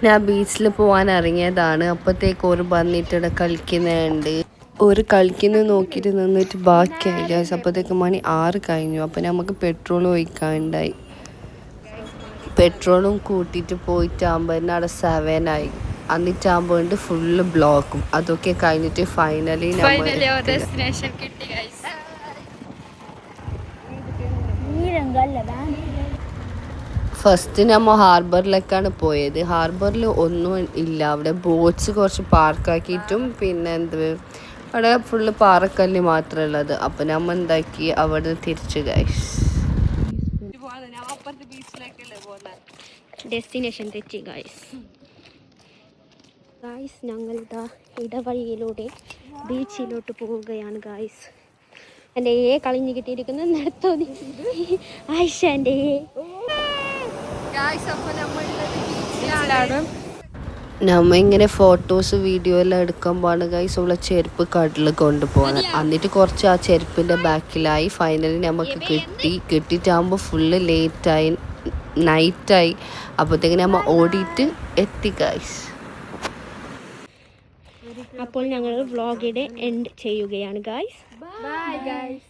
ഞാൻ ബീച്ചിൽ പോകാൻ ഇറങ്ങിയതാണ്. അപ്പോഴത്തേക്ക് ഒരു വന്നിട്ട് കളിക്കുന്നുണ്ട്. ഒരു കളിക്കുന്നത് നോക്കിയിട്ട് നിന്നിട്ട് ബാക്കിയായി ഗൈസ്. അപ്പോഴത്തേക്ക് മണി 6 കഴിഞ്ഞു. അപ്പോൾ നമുക്ക് പെട്രോൾ ഒഴിക്കാനുണ്ടായി. പെട്രോളും കൂട്ടിയിട്ട് പോയിട്ടാകുമ്പോൾ തന്നെ അവിടെ 7 ആയി. എന്നിട്ടാകുമ്പോൾ ഉണ്ട് ഫുള്ള് ബ്ലോക്കും. അതൊക്കെ കഴിഞ്ഞിട്ട് ഫൈനലി ഫസ്റ്റ് നമ്മൾ ഹാർബറിലേക്കാണ് പോയത്. ഹാർബറിൽ ഒന്നും ഇല്ല. അവിടെ ബോട്ട്സ് കുറച്ച് പാർക്കാക്കിയിട്ടും പിന്നെ അവിടെ ഫുള്ള് പാറക്കല്ല് മാത്രമേ ഉള്ളത്. അപ്പം നമ്മൾ എന്താക്കി അവിടെ തിരിച്ചു ഗൈസ്. ഡെസ്റ്റിനേഷൻ തെറ്റി ഗൈസ്. ഞങ്ങളിതാ ഇടവഴിയിലൂടെ ബീച്ചിലോട്ട് പോവുകയാണ് ഗൈസ്. എൻ്റെ കളിഞ്ഞു കിട്ടിയിരിക്കുന്നത് നടത്തോന്നി ആയിഷൻ്റെ നമ്മ ഇങ്ങനെ ഫോട്ടോസ് വീഡിയോ എല്ലാം എടുക്കുമ്പോഴാണ് ഗൈസ് ഉള്ള ചെരുപ്പ് കടലിൽ കൊണ്ടുപോകുന്നത്. എന്നിട്ട് കുറച്ച് ആ ചെരുപ്പിൻ്റെ ബാക്കിലായി. ഫൈനലി നമുക്ക് കിട്ടിയിട്ടാകുമ്പോൾ ഫുള്ള് ലേറ്റായി, നൈറ്റായി. അപ്പോഴത്തേക്ക് നമ്മൾ ഓടിയിട്ട് എത്തി ഗൈസ്. അപ്പോൾ ഞങ്ങൾ വ്ളോഗിടെ എൻഡ് ചെയ്യുകയാണ് ഗൈസ്. Bye guys.